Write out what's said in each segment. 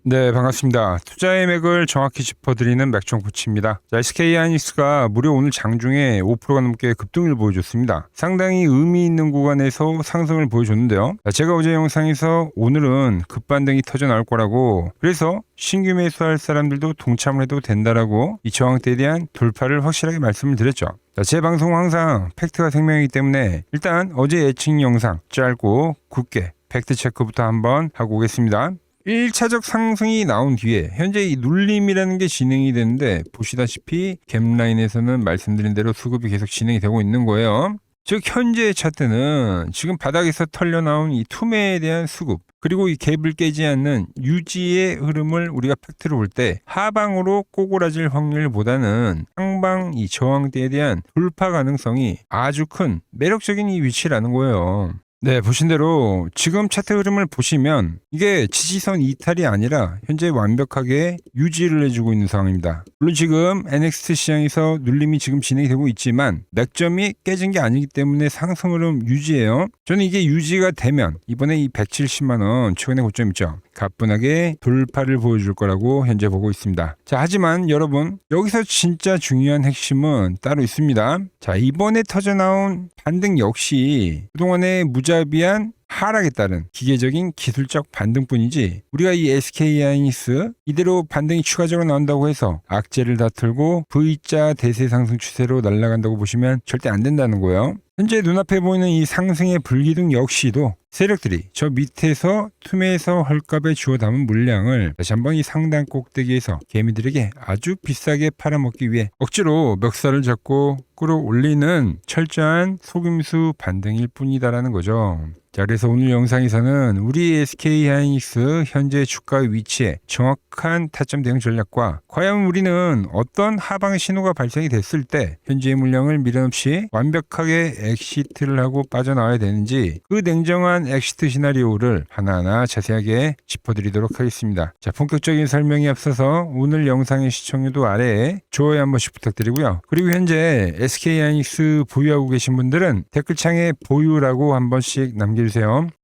네, 반갑습니다. 투자의 맥을 정확히 짚어드리는 맥정코치입니다. SK하이닉스가 무려 오늘 장중에 5%가 넘게 급등을 보여줬습니다. 상당히 의미 있는 구간에서 상승을 보여줬는데요. 제가 어제 영상에서 오늘은 급반등이 터져 나올 거라고, 그래서 신규 매수할 사람들도 동참을 해도 된다라고 이 저항대에 대한 돌파를 확실하게 말씀을 드렸죠. 제 방송은 항상 팩트가 생명이기 때문에 일단 어제 예측 영상 짧고 굵게 팩트 체크부터 한번 하고 오겠습니다. 1차적 상승이 나온 뒤에 현재 이 눌림이라는 게 진행이 되는데, 보시다시피 갭라인에서는 말씀드린 대로 수급이 계속 진행이 되고 있는 거예요. 즉 현재의 차트는 지금 바닥에서 털려 나온 이 투매에 대한 수급, 그리고 이 갭을 깨지 않는 유지의 흐름을 우리가 팩트로 볼 때 하방으로 꼬그라질 확률보다는 상방 이 저항대에 대한 돌파 가능성이 아주 큰 매력적인 이 위치라는 거예요. 네, 보신 대로 지금 차트 흐름을 보시면 이게 지지선 이탈이 아니라 현재 완벽하게 유지를 해주고 있는 상황입니다. 물론 지금 NXT 시장에서 눌림이 지금 진행이 되고 있지만 맥점이 깨진 게 아니기 때문에 상승 흐름 유지예요. 저는 이게 유지가 되면 이번에 이 170만 원 최근의 고점 있죠, 가뿐하게 돌파를 보여줄 거라고 현재 보고 있습니다. 자, 하지만 여러분, 여기서 진짜 중요한 핵심은 따로 있습니다. 자, 이번에 터져 나온 반등 역시 그동안의 무자비한 하락에 따른 기계적인 기술적 반등뿐이지, 우리가 이 SK하이닉스 이대로 반등이 추가적으로 나온다고 해서 악재를 다틀고 V자 대세 상승 추세로 날아간다고 보시면 절대 안 된다는 거예요. 현재 눈앞에 보이는 이 상승의 불기둥 역시도 세력들이 저 밑에서 투매에서 헐값에 주워 담은 물량을 다시 한번 이 상단 꼭대기에서 개미들에게 아주 비싸게 팔아먹기 위해 억지로 멱살을 잡고 끌어올리는 철저한 속임수 반등일 뿐이다라는 거죠. 자, 그래서 오늘 영상에서는 우리 SK하이닉스 현재 주가 위치에 정확한 타점 대응 전략과 과연 우리는 어떤 하방 신호가 발생이 됐을 때 현재의 물량을 미련 없이 완벽하게 엑시트를 하고 빠져나와야 되는지, 그 냉정한 엑시트 시나리오를 하나하나 자세하게 짚어드리도록 하겠습니다. 자, 본격적인 설명에 앞서서 오늘 영상의 시청률도 아래에 좋아요 한 번씩 부탁드리고요. 그리고 현재 SK하이닉스 보유하고 계신 분들은 댓글창에 보유라고 한 번씩 남겨주세요.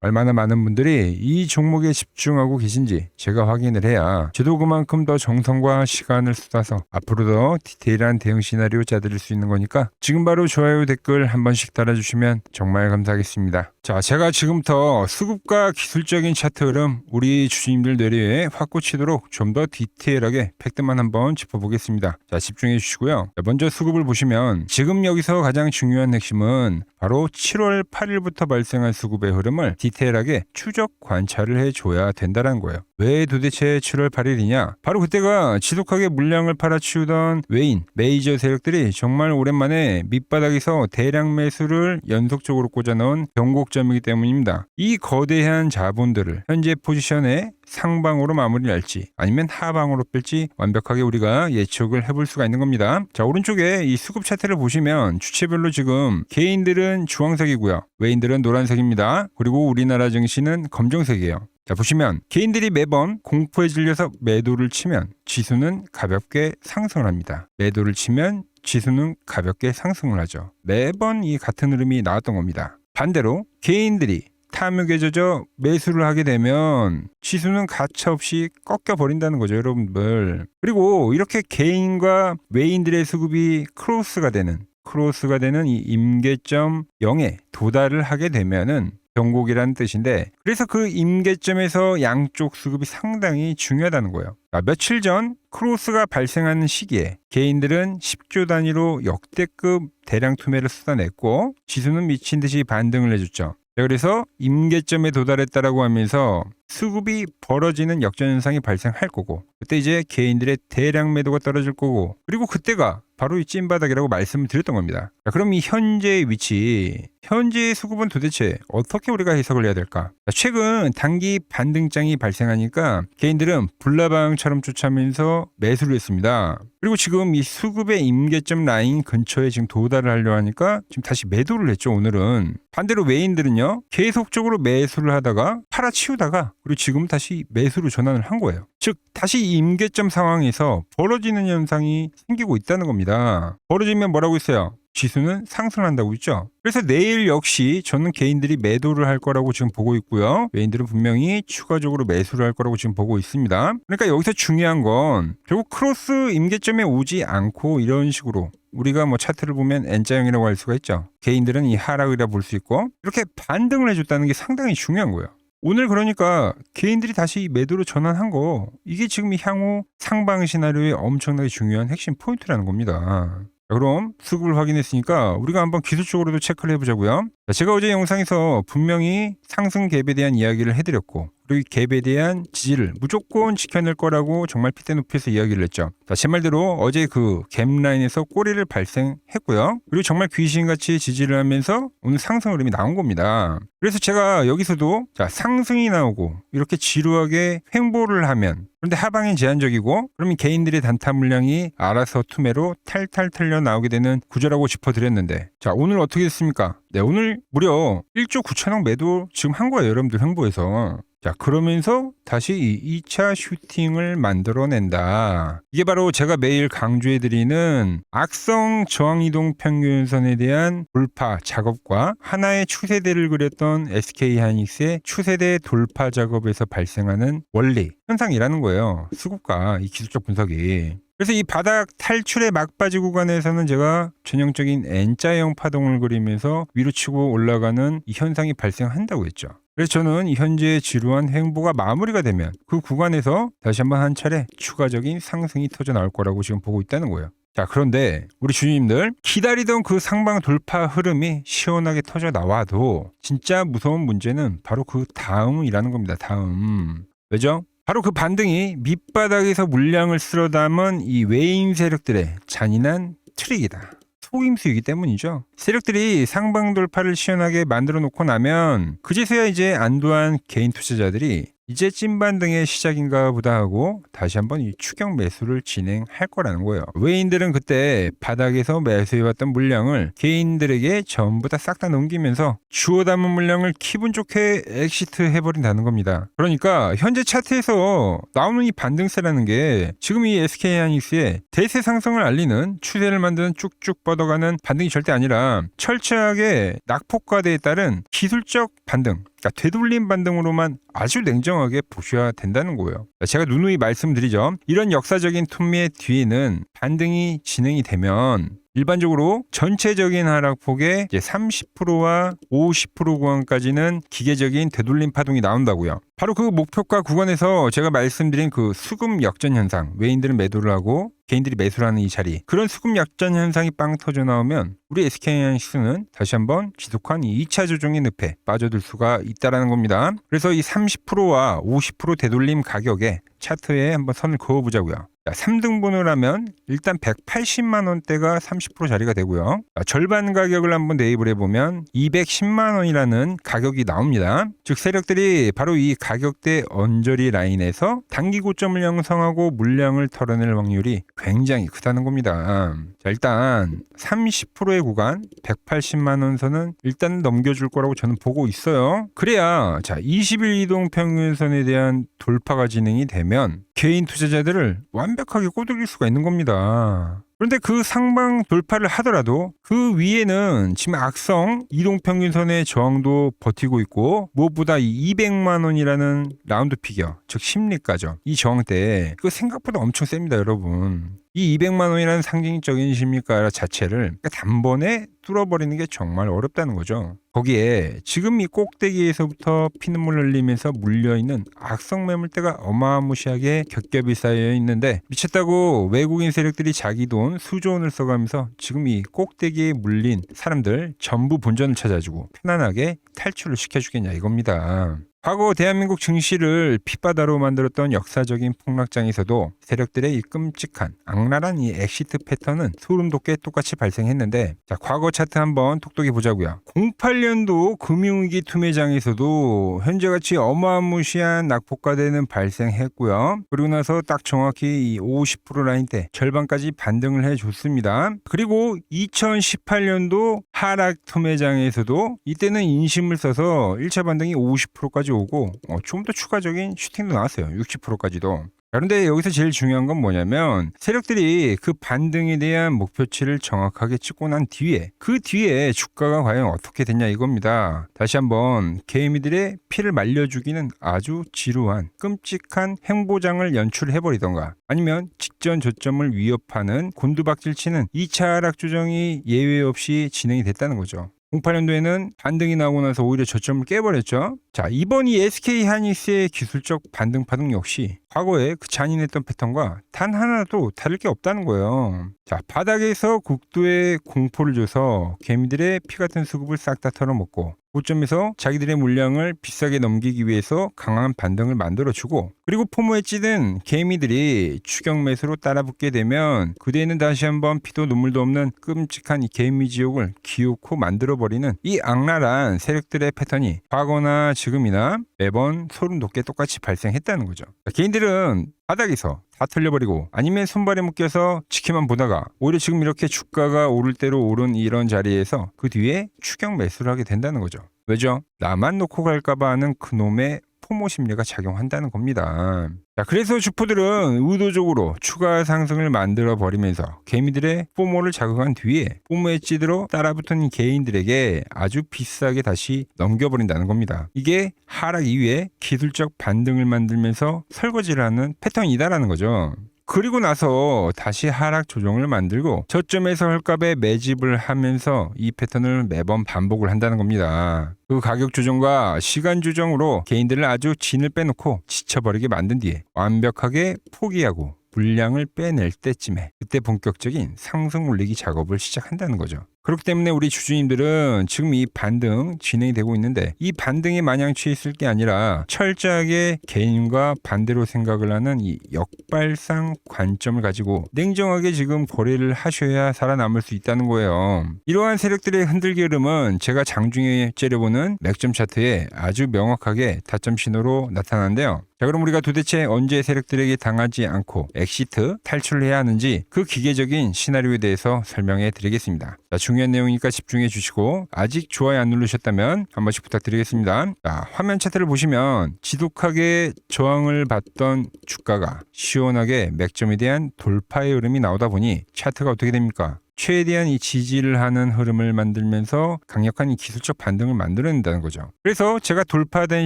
얼마나 많은 분들이 이 종목에 집중하고 계신지 제가 확인을 해야 저도 그만큼 더 정성과 시간을 쏟아서 앞으로 더 디테일한 대응 시나리오 짜드릴 수 있는 거니까 지금 바로 좋아요 댓글 한 번씩 달아주시면 정말 감사하겠습니다. 자, 제가 지금부터 수급과 기술적인 차트 흐름 우리 주주님들 뇌리에 확 꽂히도록 좀 더 디테일하게 팩트만 한번 짚어보겠습니다. 자, 집중해 주시고요. 자, 먼저 수급을 보시면 지금 여기서 가장 중요한 핵심은 바로 7월 8일부터 발생한 수급의 흐름을 디테일하게 추적 관찰을 해줘야 된다는 거예요. 왜 도대체 7월 8일이냐? 바로 그때가 지독하게 물량을 팔아치우던 외인, 메이저 세력들이 정말 오랜만에 밑바닥에서 대량 매수를 연속적으로 꽂아넣은 변곡점이기 때문입니다. 이 거대한 자본들을 현재 포지션에 상방으로 마무리할지 아니면 하방으로 뺄지 완벽하게 우리가 예측을 해볼 수가 있는 겁니다. 자, 오른쪽에 이 수급 차트를 보시면 주체별로 지금 개인들은 주황색이고요, 외인들은 노란색입니다. 그리고 우리나라 증시는 검정색이에요. 자, 보시면 개인들이 매번 공포에 질려서 매도를 치면 지수는 가볍게 상승을 합니다. 매도를 치면 지수는 가볍게 상승을 하죠. 매번 이 같은 흐름이 나왔던 겁니다. 반대로 개인들이 탐욕에 젖어 매수를 하게 되면 지수는 가차없이 꺾여버린다는 거죠, 여러분들. 그리고 이렇게 개인과 외인들의 수급이 크로스가 되는 이 임계점 0에 도달을 하게 되면은 변곡이라는 뜻인데, 그래서 그 임계점에서 양쪽 수급이 상당히 중요하다는 거예요. 며칠 전 크로스가 발생하는 시기에 개인들은 10조 단위로 역대급 대량 투매를 쏟아냈고 지수는 미친 듯이 반등을 해줬죠. 그래서 임계점에 도달했다라고 하면서 수급이 벌어지는 역전현상이 발생할 거고, 그때 이제 개인들의 대량 매도가 떨어질 거고, 그리고 그때가 바로 이 찐바닥이라고 말씀을 드렸던 겁니다. 자, 그럼 이 현재의 위치, 현재의 수급은 도대체 어떻게 우리가 해석을 해야 될까? 자, 최근 단기 반등장이 발생하니까 개인들은 불나방처럼 쫓아면서 매수를 했습니다. 그리고 지금 이 수급의 임계점 라인 근처에 지금 도달을 하려 하니까 지금 다시 매도를 했죠, 오늘은. 반대로 외인들은요, 계속적으로 매수를 하다가 팔아치우다가 그리고 지금 다시 매수로 전환을 한 거예요. 즉 다시 임계점 상황에서 벌어지는 현상이 생기고 있다는 겁니다. 벌어지면 뭐라고 했어요? 지수는 상승한다고 있죠. 그래서 내일 역시 저는 개인들이 매도를 할 거라고 지금 보고 있고요. 외인들은 분명히 추가적으로 매수를 할 거라고 지금 보고 있습니다. 그러니까 여기서 중요한 건 결국 크로스 임계점에 오지 않고 이런 식으로 우리가 뭐 차트를 보면 N자형이라고 할 수가 있죠. 개인들은 이 하락이라 볼 수 있고 이렇게 반등을 해줬다는 게 상당히 중요한 거예요. 오늘 그러니까 개인들이 다시 매도로 전환한 거 이게 지금 향후 상방 시나리오의 엄청나게 중요한 핵심 포인트라는 겁니다. 자, 그럼 수급을 확인했으니까 우리가 한번 기술적으로도 체크를 해보자고요. 자, 제가 어제 영상에서 분명히 상승 갭에 대한 이야기를 해드렸고 그리고 이 갭에 대한 지지를 무조건 지켜낼 거라고 정말 핏대 높이에서 이야기를 했죠. 자, 제 말대로 어제 그 갭 라인에서 꼬리를 발생했고요. 그리고 정말 귀신같이 지지를 하면서 오늘 상승 흐름이 나온 겁니다. 그래서 제가 여기서도 자, 상승이 나오고 이렇게 지루하게 횡보를 하면 그런데 하방엔 제한적이고 그러면 개인들의 단타 물량이 알아서 투매로 탈탈 털려 나오게 되는 구조라고 짚어드렸는데 자, 오늘 어떻게 됐습니까? 네, 오늘 무려 1조 9천억 매도 지금 한 거예요. 여러분들 횡보해서. 자, 그러면서 다시 이 2차 슈팅을 만들어낸다. 이게 바로 제가 매일 강조해드리는 악성 저항이동 평균선에 대한 돌파 작업과 하나의 추세대를 그렸던 SK하이닉스의 추세대 돌파 작업에서 발생하는 원리, 현상이라는 거예요. 수급과 이 기술적 분석이. 그래서 이 바닥 탈출의 막바지 구간에서는 제가 전형적인 N자형 파동을 그리면서 위로 치고 올라가는 이 현상이 발생한다고 했죠. 그래서 저는 이 현재의 지루한 횡보가 마무리가 되면 그 구간에서 다시 한번 한 차례 추가적인 상승이 터져 나올 거라고 지금 보고 있다는 거예요. 자, 그런데 우리 주주님들 기다리던 그 상방 돌파 흐름이 시원하게 터져 나와도 진짜 무서운 문제는 바로 그 다음이라는 겁니다. 다음. 왜죠? 바로 그 반등이 밑바닥에서 물량을 쓸어 담은 이 외인 세력들의 잔인한 트릭이다. 속임수이기 때문이죠. 세력들이 상방 돌파를 시원하게 만들어 놓고 나면 그제서야 이제 안도한 개인 투자자들이 이제 찐반등의 시작인가 보다 하고 다시 한번 이 추격 매수를 진행할 거라는 거예요. 외인들은 그때 바닥에서 매수해왔던 물량을 개인들에게 전부 다 싹 다 넘기면서 주워 담은 물량을 기분 좋게 엑시트 해버린다는 겁니다. 그러니까 현재 차트에서 나오는 이 반등세라는 게 지금 이 SK하이닉스의 대세 상승을 알리는 추세를 만드는 쭉쭉 뻗어가는 반등이 절대 아니라 철저하게 낙폭과대에 따른 기술적 반등, 그러니까 되돌림 반등으로만 아주 냉정하게 보셔야 된다는 거예요. 제가 누누이 말씀드리죠. 이런 역사적인 톤미의 뒤에는 반등이 진행이 되면 일반적으로 전체적인 하락폭의 이제 30%와 50% 구간까지는 기계적인 되돌림 파동이 나온다고요. 바로 그 목표가 구간에서 제가 말씀드린 그 수급 역전 현상, 외인들은 매도를 하고 개인들이 매수를 하는 이 자리, 그런 수급 역전 현상이 빵 터져 나오면 우리 SK하이닉스는 다시 한번 지독한 이 2차 조정의 늪에 빠져들 수가 있다는 겁니다. 그래서 이 30%와 50% 되돌림 가격에 차트에 한번 선을 그어보자고요. 3등분을 하면 일단 180만 원대가 30% 자리가 되고요. 절반 가격을 한번 대입을 해보면 210만 원이라는 가격이 나옵니다. 즉 세력들이 바로 이 가격대 언저리 라인에서 단기 고점을 형성하고 물량을 털어낼 확률이 굉장히 크다는 겁니다. 자, 일단 30%의 구간 180만 원 선은 일단 넘겨줄 거라고 저는 보고 있어요. 그래야 자 20일 이동 평균선에 대한 돌파가 진행이 되면 개인 투자자들을 완벽하게 꼬드길 수가 있는 겁니다. 그런데 그 상방 돌파를 하더라도 그 위에는 지금 악성 이동평균선의 저항도 버티고 있고 무엇보다 이 200만 원이라는 라운드 피겨, 즉 심리가죠. 이 저항대 그 생각보다 엄청 셉니다, 여러분. 이 200만 원이라는 상징적인 심리가 자체를 단번에 뚫어버리는 게 정말 어렵다는 거죠. 거기에 지금 이 꼭대기에서부터 피눈물 흘리면서 물려있는 악성 매물대가 어마무시하게 겹겹이 쌓여 있는데 미쳤다고 외국인 세력들이 자기 돈 수조 원을 써가면서 지금 이 꼭대기에 물린 사람들 전부 본전을 찾아주고 편안하게 탈출을 시켜주겠냐 이겁니다. 과거 대한민국 증시를 핏바다로 만들었던 역사적인 폭락장에서도 세력들의 이 끔찍한 악랄한 이 엑시트 패턴은 소름 돋게 똑같이 발생했는데 자, 과거 차트 한번 똑똑히 보자고요. 08년도 금융위기 투매장에서도 현재같이 어마무시한 낙폭과대는 발생했고요. 그리고 나서 딱 정확히 이 50% 라인대 절반까지 반등을 해줬습니다. 그리고 2018년도 하락 투매장에서도 이때는 인심을 써서 1차 반등이 50%까지 60%까지 오고 좀 더 추가적인 슈팅도 나왔어요. 60%까지도. 그런데 여기서 제일 중요한 건 뭐냐면 세력들이 그 반등에 대한 목표치를 정확하게 찍고 난 뒤에 그 뒤에 주가가 과연 어떻게 됐냐 이겁니다. 다시 한번 개미들의 피를 말려주기는 아주 지루한 끔찍한 행보장을 연출해버리던가 아니면 직전 저점을 위협하는 곤두박질치는 2차 하락 조정이 예외 없이 진행이 됐다는 거죠. 08년도에는 반등이 나오고 나서 오히려 저점을 깨버렸죠. 자, 이번 이 SK 하이닉스의 기술적 반등 파동 역시 과거에 그 잔인했던 패턴과 단 하나도 다를 게 없다는 거예요. 자, 바닥에서 극도의 공포를 줘서 개미들의 피 같은 수급을 싹 다 털어먹고 고점에서 자기들의 물량을 비싸게 넘기기 위해서 강한 반등을 만들어주고 그리고 포모에 찌든 개미들이 추격 매수로 따라붙게 되면 그대는 다시 한번 피도 눈물도 없는 끔찍한 이 개미 지옥을 기어코 만들어버리는 이 악랄한 세력들의 패턴이 과거나 지금이나 매번 소름 돋게 똑같이 발생했다는 거죠. 개인들은 바닥에서 다 털려버리고 아니면 손발에 묶여서 지켜만 보다가 오히려 지금 이렇게 주가가 오를 대로 오른 이런 자리에서 그 뒤에 추격 매수를 하게 된다는 거죠. 왜죠? 나만 놓고 갈까봐 하는 그놈의 포모 심리가 작용한다는 겁니다. 자, 그래서 주포들은 의도적으로 추가 상승을 만들어 버리면서 개미들의 포모를 자극한 뒤에 포모의 찌들어 따라붙은 개인들에게 아주 비싸게 다시 넘겨버린다는 겁니다. 이게 하락 이후에 기술적 반등을 만들면서 설거지를 하는 패턴이다라는 거죠. 그리고 나서 다시 하락 조정을 만들고 저점에서 헐값에 매집을 하면서 이 패턴을 매번 반복을 한다는 겁니다. 그 가격 조정과 시간 조정으로 개인들을 아주 진을 빼놓고 지쳐버리게 만든 뒤에 완벽하게 포기하고 물량을 빼낼 때쯤에 그때 본격적인 상승 올리기 작업을 시작한다는 거죠. 그렇기 때문에 우리 주주님들은 지금 이 반등 진행이 되고 있는데 이 반등에 마냥 취해 있을 게 아니라 철저하게 개인과 반대로 생각을 하는 이 역발상 관점을 가지고 냉정하게 지금 거래를 하셔야 살아남을 수 있다는 거예요. 이러한 세력들의 흔들기 흐름은 제가 장중에 째려보는 맥점 차트에 아주 명확하게 타점 신호로 나타나는데요. 자, 그럼 우리가 도대체 언제 세력들에게 당하지 않고 엑시트 탈출을 해야 하는지 그 기계적인 시나리오에 대해서 설명해 드리겠습니다. 자, 중요한 내용이니까 집중해 주시고 아직 좋아요 안 누르셨다면 한 번씩 부탁드리겠습니다. 자, 화면 차트를 보시면 지독하게 저항을 받던 주가가 시원하게 맥점에 대한 돌파의 흐름이 나오다 보니 차트가 어떻게 됩니까? 최대한 이 지지를 하는 흐름을 만들면서 강력한 이 기술적 반등을 만들어낸다는 거죠. 그래서 제가 돌파된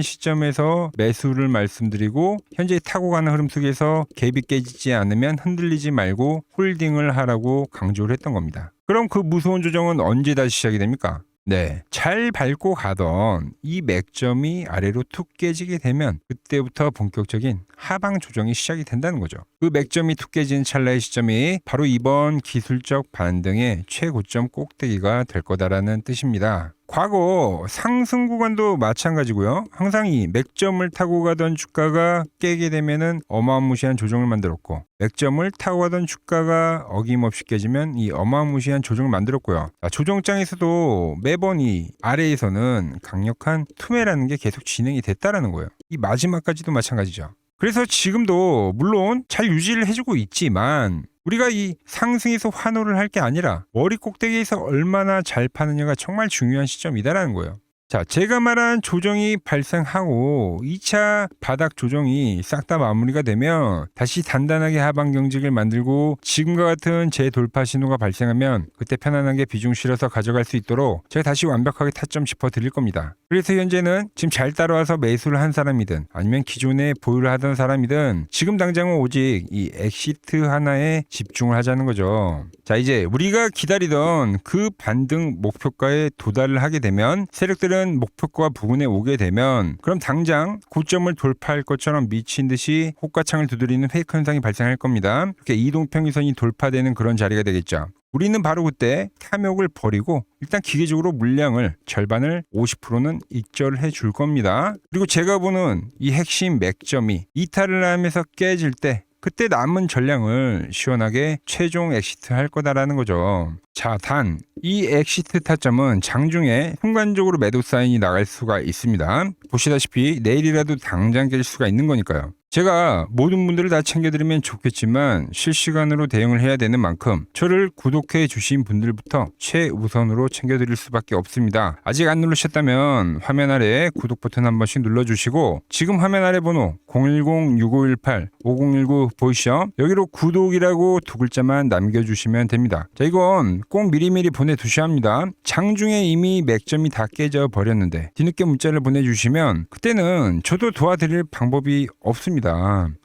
시점에서 매수를 말씀드리고 현재 타고 가는 흐름 속에서 갭이 깨지지 않으면 흔들리지 말고 홀딩을 하라고 강조를 했던 겁니다. 그럼 그 무서운 조정은 언제 다시 시작이 됩니까? 네, 잘 밟고 가던 이 맥점이 아래로 툭 깨지게 되면 그때부터 본격적인 하방 조정이 시작이 된다는 거죠. 그 맥점이 툭 깨지는 찰나의 시점이 바로 이번 기술적 반등의 최고점 꼭대기가 될 거다라는 뜻입니다. 과거 상승 구간도 마찬가지고요. 항상 이 맥점을 타고 가던 주가가 깨게 되면은 어마무시한 조정을 만들었고 맥점을 타고 가던 주가가 어김없이 깨지면 이 어마무시한 조정을 만들었고요. 조정장에서도 매번 이 아래에서는 강력한 투매라는 게 계속 진행이 됐다라는 거예요. 이 마지막까지도 마찬가지죠. 그래서 지금도 물론 잘 유지를 해주고 있지만 우리가 이 상승에서 환호를 할 게 아니라 머리 꼭대기에서 얼마나 잘 파느냐가 정말 중요한 시점이다라는 거예요. 자, 제가 말한 조정이 발생하고 2차 바닥 조정이 싹 다 마무리가 되면 다시 단단하게 하방 경직을 만들고 지금과 같은 재돌파 신호가 발생하면 그때 편안하게 비중 실어서 가져갈 수 있도록 제가 다시 완벽하게 타점 짚어 드릴 겁니다. 그래서 현재는 지금 잘 따라와서 매수를 한 사람이든 아니면 기존에 보유를 하던 사람이든 지금 당장은 오직 이 엑시트 하나에 집중을 하자는 거죠. 자, 이제 우리가 기다리던 그 반등 목표가에 도달을 하게 되면 세력들은 목표가 부근에 오게 되면 그럼 당장 고점을 돌파할 것처럼 미친 듯이 호가창을 두드리는 페이크 현상이 발생할 겁니다. 이렇게 이동평균선이 돌파되는 그런 자리가 되겠죠. 우리는 바로 그때 탐욕을 버리고 일단 기계적으로 물량을 절반을 50%는 익절해 줄 겁니다. 그리고 제가 보는 이 핵심 맥점이 이탈을 하면서 깨질 때 그때 남은 전량을 시원하게 최종 엑시트 할 거다라는 거죠. 자, 단 이 엑시트 타점은 장중에 순간적으로 매도 사인이 나갈 수가 있습니다. 보시다시피 내일이라도 당장 깰 수가 있는 거니까요. 제가 모든 분들을 다 챙겨드리면 좋겠지만 실시간으로 대응을 해야 되는 만큼 저를 구독해 주신 분들부터 최우선으로 챙겨드릴 수밖에 없습니다. 아직 안 누르셨다면 화면 아래 구독 버튼 한 번씩 눌러주시고 지금 화면 아래 번호 010-6518-5019 보이시죠? 여기로 구독이라고 두 글자만 남겨주시면 됩니다. 자, 이건 꼭 미리미리 보내두셔야 합니다. 장중에 이미 맥점이 다 깨져 버렸는데 뒤늦게 문자를 보내주시면 그때는 저도 도와드릴 방법이 없습니다.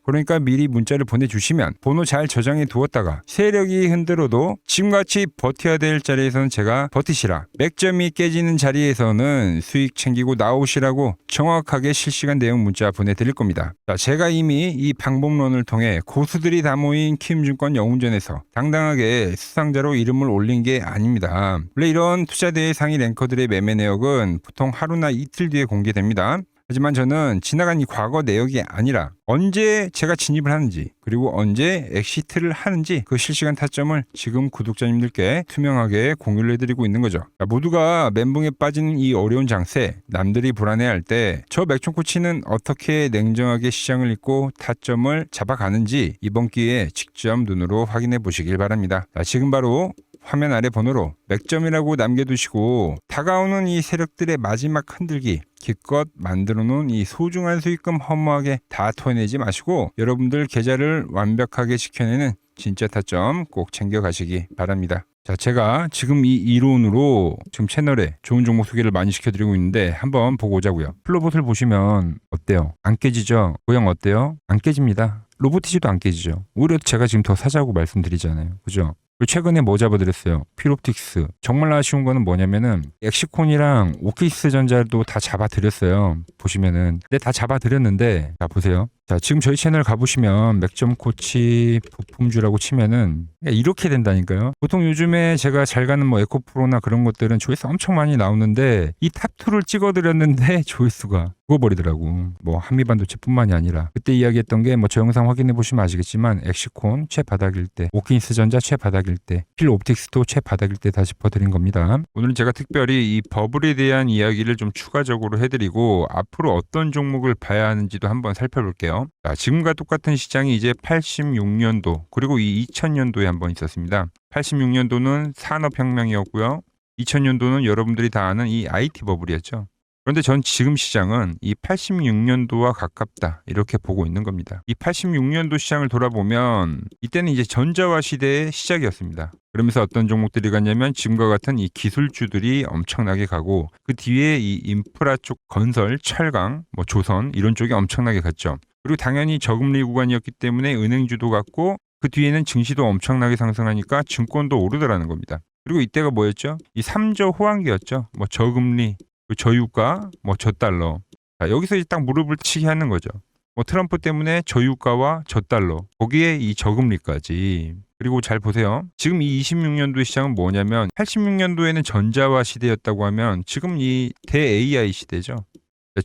그러니까 미리 문자를 보내주시면 번호 잘 저장해 두었다가 세력이 흔들어도 지금같이 버텨야 될 자리에서는 제가 버티시라, 맥점이 깨지는 자리에서는 수익 챙기고 나오시라고 정확하게 실시간 대응 문자 보내드릴 겁니다. 자, 제가 이미 이 방법론을 통해 고수들이 다 모인 키움증권 영웅전에서 당당하게 수상자로 이름을 올린 게 아닙니다. 원래 이런 투자대회 상위 랭커들의 매매 내역은 보통 하루나 이틀 뒤에 공개됩니다. 하지만 저는 지나간 이 과거 내역이 아니라 언제 제가 진입을 하는지 그리고 언제 엑시트를 하는지 그 실시간 타점을 지금 구독자님들께 투명하게 공유를 해드리고 있는 거죠. 모두가 멘붕에 빠지는 이 어려운 장세, 남들이 불안해할 때 저 맥종코치는 어떻게 냉정하게 시장을 읽고 타점을 잡아가는지 이번 기회에 직접 눈으로 확인해 보시길 바랍니다. 지금 바로 화면 아래 번호로 맥점이라고 남겨두시고 다가오는 이 세력들의 마지막 흔들기 기껏 만들어 놓은 이 소중한 수익금 허무하게 다 토해내지 마시고 여러분들 계좌를 완벽하게 지켜내는 진짜 타점 꼭 챙겨가시기 바랍니다. 자, 제가 지금 이 이론으로 지금 채널에 좋은 종목 소개를 많이 시켜드리고 있는데 한번 보고 오자고요. 플로봇을 보시면 어때요? 안 깨지죠? 모양 어때요? 안 깨집니다. 로보티지도 안 깨지죠. 오히려 제가 지금 더 사자고 말씀드리잖아요. 그죠? 최근에 뭐 잡아드렸어요? 필옵틱스. 정말 아쉬운 거는 뭐냐면은 엑시콘이랑 오키스 전자도 다 잡아드렸어요. 보시면은. 근데 다 잡아드렸는데 자 보세요. 자 지금 저희 채널 가보시면 맥점코치 부품주라고 치면은 이렇게 된다니까요. 보통 요즘에 제가 잘 가는 뭐 에코프로나 그런 것들은 조회수 엄청 많이 나오는데 이 탑2를 찍어드렸는데 조회수가 죽어버리더라고. 뭐 한미반도체뿐만이 아니라 그때 이야기했던 게 뭐 저 영상 확인해 보시면 아시겠지만 엑시콘 최바닥일 때, 오킨스 전자 최바닥일 때, 필옵틱스도 최바닥일 때 다 짚어드린 겁니다. 오늘은 제가 특별히 이 버블에 대한 이야기를 좀 추가적으로 해드리고 앞으로 어떤 종목을 봐야 하는지도 한번 살펴볼게요. 자, 지금과 똑같은 시장이 이제 86년도 그리고 이 2000년도에 한번 있었습니다. 86년도는 산업혁명이었고요. 2000년도는 여러분들이 다 아는 이 IT 버블이었죠. 그런데 전 지금 시장은 이 86년도와 가깝다 이렇게 보고 있는 겁니다. 이 86년도 시장을 돌아보면 이때는 이제 전자화 시대의 시작이었습니다. 그러면서 어떤 종목들이 갔냐면 지금과 같은 이 기술주들이 엄청나게 가고 그 뒤에 이 인프라 쪽 건설, 철강, 뭐 조선 이런 쪽이 엄청나게 갔죠. 그리고 당연히 저금리 구간이었기 때문에 은행주도 갔고 그 뒤에는 증시도 엄청나게 상승하니까 증권도 오르더라는 겁니다. 그리고 이때가 뭐였죠? 이 3저 호황기였죠. 뭐 저금리, 저유가, 뭐 저달러. 자, 여기서 이제 딱 무릎을 치게 하는 거죠. 뭐 트럼프 때문에 저유가와 저달러, 거기에 이 저금리까지. 그리고 잘 보세요. 지금 이 26년도 시장은 뭐냐면 86년도에는 전자화 시대였다고 하면 지금 이 대 AI 시대죠.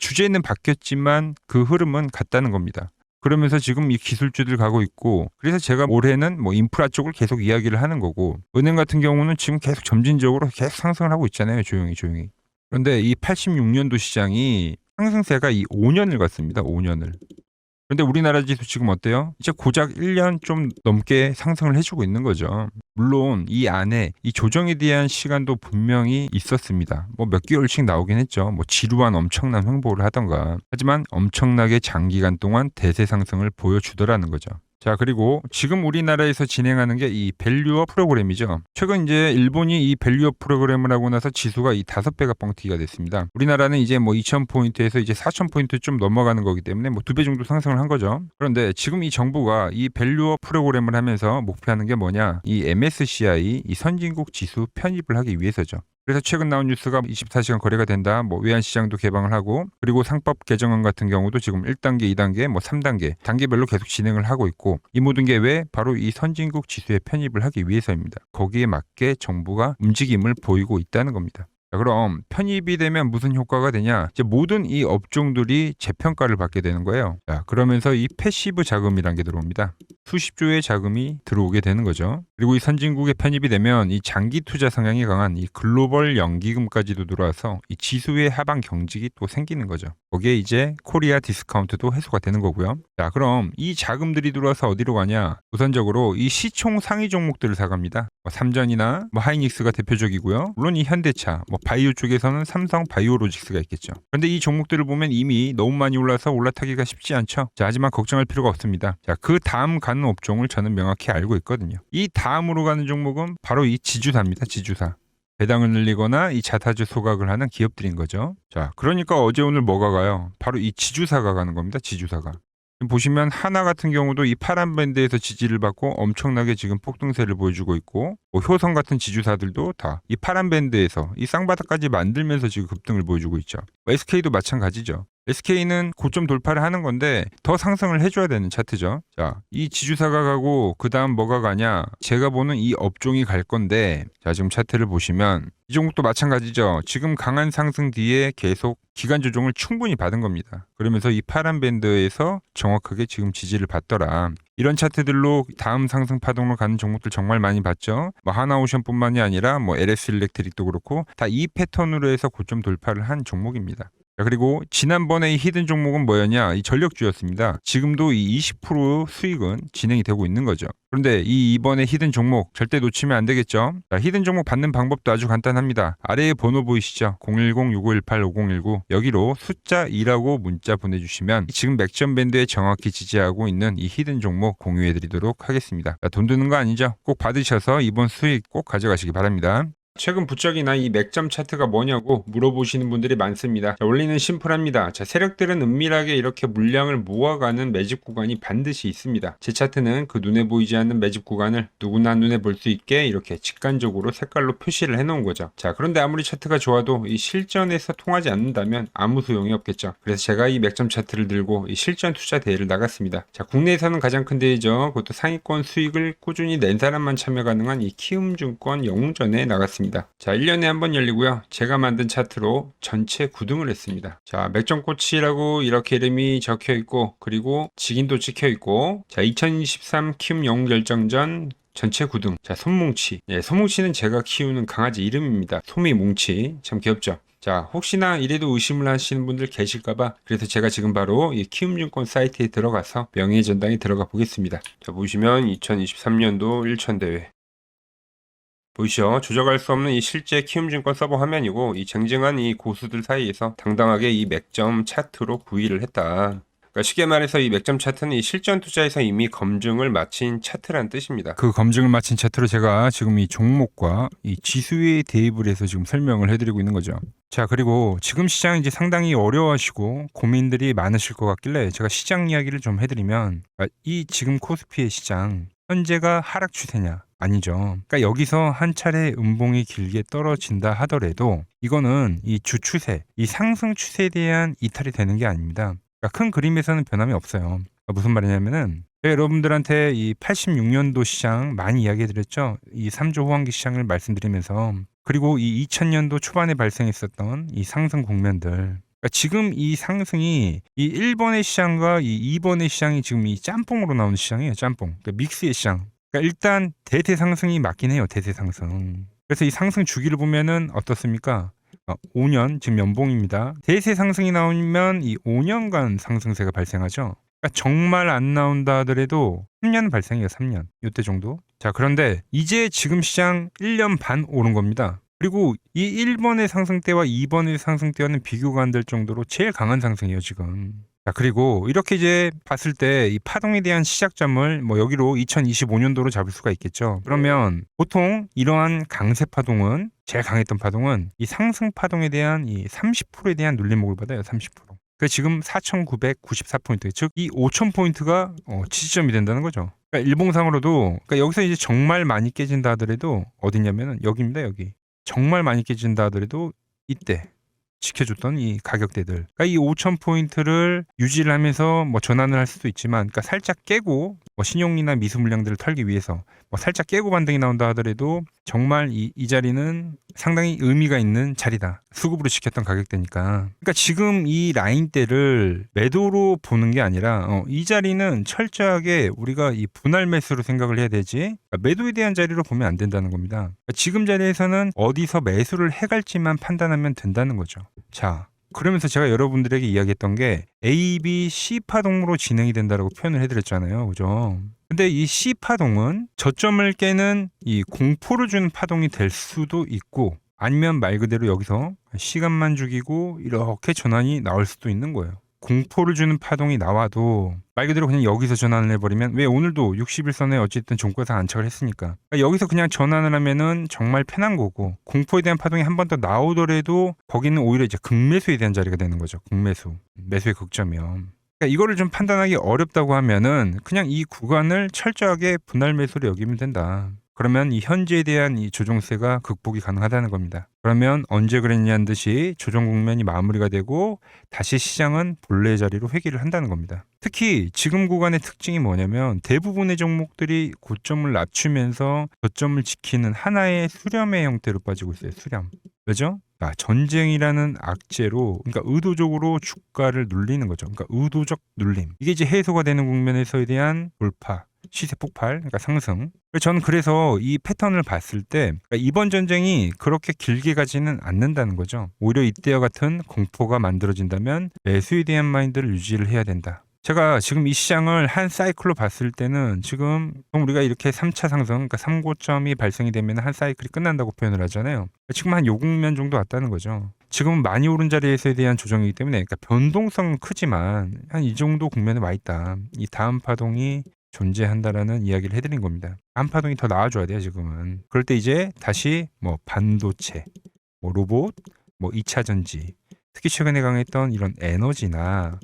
주제는 바뀌었지만 그 흐름은 같다는 겁니다. 그러면서 지금 이 기술주들 가고 있고 그래서 제가 올해는 뭐 인프라 쪽을 계속 이야기를 하는 거고 은행 같은 경우는 지금 계속 점진적으로 계속 상승을 하고 있잖아요. 조용히. 그런데 이 86년도 시장이 상승세가 이 5년을 갔습니다. 5년을. 그런데 우리나라 지수 지금 어때요? 이제 고작 1년 좀 넘게 상승을 해주고 있는 거죠. 물론 이 안에 이 조정에 대한 시간도 분명히 있었습니다. 뭐 몇 개월씩 나오긴 했죠. 뭐 지루한 엄청난 횡보를 하던가. 하지만 엄청나게 장기간 동안 대세 상승을 보여주더라는 거죠. 자, 그리고 지금 우리나라에서 진행하는 게 이 밸류업 프로그램이죠. 최근 이제 일본이 이 밸류업 프로그램을 하고 나서 지수가 이 5배가 뻥튀기가 됐습니다. 우리나라는 이제 뭐 2000포인트에서 이제 4000포인트 좀 넘어가는 거기 때문에 뭐 2배 정도 상승을 한 거죠. 그런데 지금 이 정부가 이 밸류업 프로그램을 하면서 목표하는 게 뭐냐? 이 MSCI 이 선진국 지수 편입을 하기 위해서죠. 그래서 최근 나온 뉴스가 24시간 거래가 된다. 뭐 외환시장도 개방을 하고 그리고 상법 개정안 같은 경우도 지금 1단계, 2단계, 뭐 3단계 단계별로 계속 진행을 하고 있고 이 모든 게 왜? 바로 이 선진국 지수에 편입을 하기 위해서입니다. 거기에 맞게 정부가 움직임을 보이고 있다는 겁니다. 자, 그럼 편입이 되면 무슨 효과가 되냐? 이제 모든 이 업종들이 재평가를 받게 되는 거예요. 자, 그러면서 이 패시브 자금이라는 게 들어옵니다. 수십조의 자금이 들어오게 되는 거죠. 그리고 이 선진국에 편입이 되면 이 장기 투자 성향이 강한 이 글로벌 연기금까지도 들어와서 이 지수의 하방 경직이 또 생기는 거죠. 거기에 이제 코리아 디스카운트도 해소가 되는 거고요. 자, 그럼 이 자금들이 들어와서 어디로 가냐? 우선적으로 이 시총 상위 종목들을 사갑니다. 삼전이나 하이닉스가 대표적이고요. 물론 이 현대차, 바이오 쪽에서는 삼성 바이오로직스가 있겠죠. 그런데 이 종목들을 보면 이미 너무 많이 올라서 올라타기가 쉽지 않죠. 자, 하지만 걱정할 필요가 없습니다. 자, 그 다음 가는 업종을 저는 명확히 알고 있거든요. 이 다음으로 가는 종목은 바로 이 지주사입니다. 지주사. 배당을 늘리거나 이 자사주 소각을 하는 기업들인 거죠. 자, 그러니까 어제 오늘 뭐가 가요? 바로 이 지주사가 가는 겁니다. 지주사가. 보시면 하나 같은 경우도 이 파란 밴드에서 지지를 받고 엄청나게 지금 폭등세를 보여주고 있고, 효성 같은 지주사들도 다 이 파란 밴드에서 이 쌍바닥까지 만들면서 지금 급등을 보여주고 있죠. SK도 마찬가지죠. SK는 고점 돌파를 하는 건데 더 상승을 해줘야 되는 차트죠. 자, 이 지주사가 가고 그 다음 뭐가 가냐? 제가 보는 이 업종이 갈 건데, 자, 지금 차트를 보시면 이 종목도 마찬가지죠. 지금 강한 상승 뒤에 계속 기간 조정을 충분히 받은 겁니다. 그러면서 이 파란 밴드에서 정확하게 지금 지지를 받더라. 이런 차트들로 다음 상승 파동으로 가는 종목들 정말 많이 봤죠. 하나오션뿐만이 아니라 LS 일렉트릭도 그렇고 다 이 패턴으로 해서 고점 돌파를 한 종목입니다. 자, 그리고 지난번에 이 히든 종목은 뭐였냐? 이 전력주였습니다. 지금도 이 20% 수익은 진행이 되고 있는 거죠. 그런데 이번에 히든 종목 절대 놓치면 안 되겠죠? 자, 히든 종목 받는 방법도 아주 간단합니다. 아래에 번호 보이시죠? 010-6518-5019 여기로 숫자 2라고 문자 보내주시면 지금 맥점 밴드에 정확히 지지하고 있는 이 히든 종목 공유해드리도록 하겠습니다. 자, 돈 드는 거 아니죠? 꼭 받으셔서 이번 수익 꼭 가져가시기 바랍니다. 최근 부적이나 이 맥점 차트가 뭐냐고 물어보시는 분들이 많습니다. 자, 원리는 심플합니다. 자, 세력들은 은밀하게 이렇게 물량을 모아가는 매집 구간이 반드시 있습니다. 제 차트는 그 눈에 보이지 않는 매집 구간을 누구나 눈에 볼 수 있게 이렇게 직관적으로 색깔로 표시를 해놓은 거죠. 자, 그런데 아무리 차트가 좋아도 이 실전에서 통하지 않는다면 아무 소용이 없겠죠. 그래서 제가 이 맥점 차트를 들고 이 실전 투자 대회를 나갔습니다. 자, 국내에서는 가장 큰 대회죠. 그것도 상위권 수익을 꾸준히 낸 사람만 참여 가능한 이 키움증권 영웅전에 나갔습니다. 자, 1년에 한 번 열리고요. 제가 만든 차트로 전체 9등을 했습니다. 자, 맥점코치라고 이렇게 이름이 적혀 있고, 그리고 직인도 찍혀 있고, 자, 2023 키움 영웅 결정전 전체 9등. 자, 솜뭉치. 예, 솜뭉치는 제가 키우는 강아지 이름입니다. 솜이뭉치. 참 귀엽죠? 자, 혹시나 이래도 의심을 하시는 분들 계실까봐 그래서 제가 지금 바로 이 키움증권 사이트에 들어가서 명예의 전당에 들어가 보겠습니다. 자, 보시면 2023년도 1천대회 보이시죠? 조작할 수 없는 이 실제 키움증권 서버 화면이고, 이 쟁쟁한 이 고수들 사이에서 당당하게 이 맥점 차트로 구의를 했다. 그러니까 쉽게 말해서 이 맥점 차트는 이 실전 투자에서 이미 검증을 마친 차트란 뜻입니다. 그 검증을 마친 차트로 제가 지금 이 종목과 이 지수에 대입을 해서 지금 설명을 해드리고 있는 거죠. 자, 그리고 지금 시장 이제 상당히 어려워하시고 고민들이 많으실 것 같길래 제가 시장 이야기를 좀 해드리면, 이 지금 코스피의 시장 현재가 하락 추세냐? 아니죠. 그러니까 여기서 한 차례 음봉이 길게 떨어진다 하더라도 이거는 이 주추세, 이 상승 추세에 대한 이탈이 되는 게 아닙니다. 그러니까 큰 그림에서는 변함이 없어요. 그러니까 무슨 말이냐면은 제가 여러분들한테 이 86년도 시장 많이 이야기 드렸죠. 이 3조 호황기 시장을 말씀드리면서, 그리고 이 2000년도 초반에 발생했었던 이 상승 국면들, 그러니까 지금 이 상승이 이 1번의 시장과 이 2번의 시장이 지금 이 짬뽕으로 나오는 시장이에요. 짬뽕. 그러니까 믹스의 시장. 그러니까 일단 대세 상승이 맞긴 해요. 대세 상승. 그래서 이 상승 주기를 보면은 어떻습니까? 5년 지금 연봉입니다. 대세 상승이 나오면 이 5년간 상승세가 발생하죠. 그러니까 정말 안 나온다 하더라도 3년 발생해요. 3년. 이때 정도. 자, 그런데 이제 지금 시장 1년 반 오른 겁니다. 그리고 이 1번의 상승 때와 2번의 상승 때와는 비교가 안 될 정도로 제일 강한 상승이에요, 지금. 자, 그리고 이렇게 이제 봤을 때 이 파동에 대한 시작점을 여기로 2025년도로 잡을 수가 있겠죠. 그러면 보통 이러한 강세 파동은, 제일 강했던 파동은 이 상승 파동에 대한 이 30%에 대한 눌림목을 받아요. 30%. 그래서 지금 4,994포인트, 즉 이 5,000포인트가 지지점이 된다는 거죠. 그러니까 일봉상으로도, 그러니까 여기서 이제 정말 많이 깨진다 하더라도 어디냐면은 여기입니다. 여기. 정말 많이 깨진다 하더라도 이때 지켜줬던 이 가격대들, 그러니까 이 5,000포인트를 유지를 하면서 전환을 할 수도 있지만, 그러니까 살짝 깨고 뭐 신용이나 미수 물량들을 털기 위해서 뭐 살짝 깨고 반등이 나온다 하더라도 정말 이 자리는 상당히 의미가 있는 자리다. 수급으로 지켰던 가격대니까. 그러니까 지금 이 라인대를 매도로 보는 게 아니라 이 자리는 철저하게 우리가 이 분할 매수로 생각을 해야 되지, 그러니까 매도에 대한 자리로 보면 안 된다는 겁니다. 그러니까 지금 자리에서는 어디서 매수를 해갈지만 판단하면 된다는 거죠. 자, 그러면서 제가 여러분들에게 이야기했던 게 A, B, C 파동으로 진행이 된다라고 표현을 해드렸잖아요. 그죠? 근데 이 C 파동은 저점을 깨는 이 공포를 주는 파동이 될 수도 있고, 아니면 말 그대로 여기서 시간만 죽이고 이렇게 전환이 나올 수도 있는 거예요. 공포를 주는 파동이 나와도 말 그대로 그냥 여기서 전환을 해버리면, 왜 오늘도 60일선에 어쨌든 종가상 안착을 했으니까, 그러니까 여기서 그냥 전환을 하면은 정말 편한 거고, 공포에 대한 파동이 한 번 더 나오더라도 거기는 오히려 이제 극매수에 대한 자리가 되는 거죠. 극매수, 매수의 극점이요. 그러니까 이거를 좀 판단하기 어렵다고 하면은 그냥 이 구간을 철저하게 분할 매수로 여기면 된다. 그러면 이 현재에 대한 이 조정세가 극복이 가능하다는 겁니다. 그러면 언제 그랬냐는 듯이 조정 국면이 마무리가 되고 다시 시장은 본래 자리로 회귀를 한다는 겁니다. 특히 지금 구간의 특징이 뭐냐면 대부분의 종목들이 고점을 낮추면서 저점을 지키는 하나의 수렴의 형태로 빠지고 있어요. 수렴. 왜죠? 전쟁이라는 악재로, 그러니까 의도적으로 주가를 눌리는 거죠. 그러니까 의도적 눌림. 이게 이제 해소가 되는 국면에서에 대한 돌파, 시세 폭발, 그러니까 상승. 저는 그래서 이 패턴을 봤을 때 그러니까 이번 전쟁이 그렇게 길게 가지는 않는다는 거죠. 오히려 이때와 같은 공포가 만들어진다면 매수에 대한 마인드를 유지를 해야 된다. 제가 지금 이 시장을 한 사이클로 봤을 때는 지금 우리가 이렇게 3차 상승, 그러니까 3고점이 발생이 되면 한 사이클이 끝난다고 표현을 하잖아요. 지금 한 요 국면 정도 왔다는 거죠. 지금은 많이 오른 자리에서에 대한 조정이기 때문에, 그러니까 변동성은 크지만 한 이 정도 국면에 와 있다. 이 다음 파동이 존재한다라는 이야기를 해드린 겁니다. 다음 파동이 더 나와줘야 돼요, 지금은. 그럴 때 이제 다시 뭐 반도체, 뭐 로봇, 뭐 2차 전지, 특히 최근에 강했던 이런 에너지나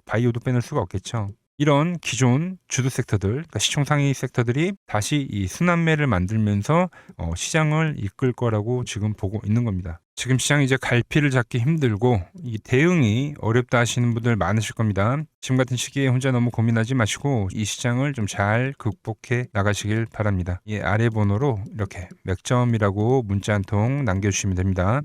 바이오도 빼놓을 수가 없겠죠. 이런 기존 주도 섹터들, 그러니까 시총 상위 섹터들이 다시 이 순환매를 만들면서 시장을 이끌 거라고 지금 보고 있는 겁니다. 지금 시장이 이제 갈피를 잡기 힘들고 이 대응이 어렵다 하시는 분들 많으실 겁니다. 지금 같은 시기에 혼자 너무 고민하지 마시고 이 시장을 좀 잘 극복해 나가시길 바랍니다. 이 아래 번호로 이렇게 맥점이라고 문자 한 통 남겨주시면 됩니다.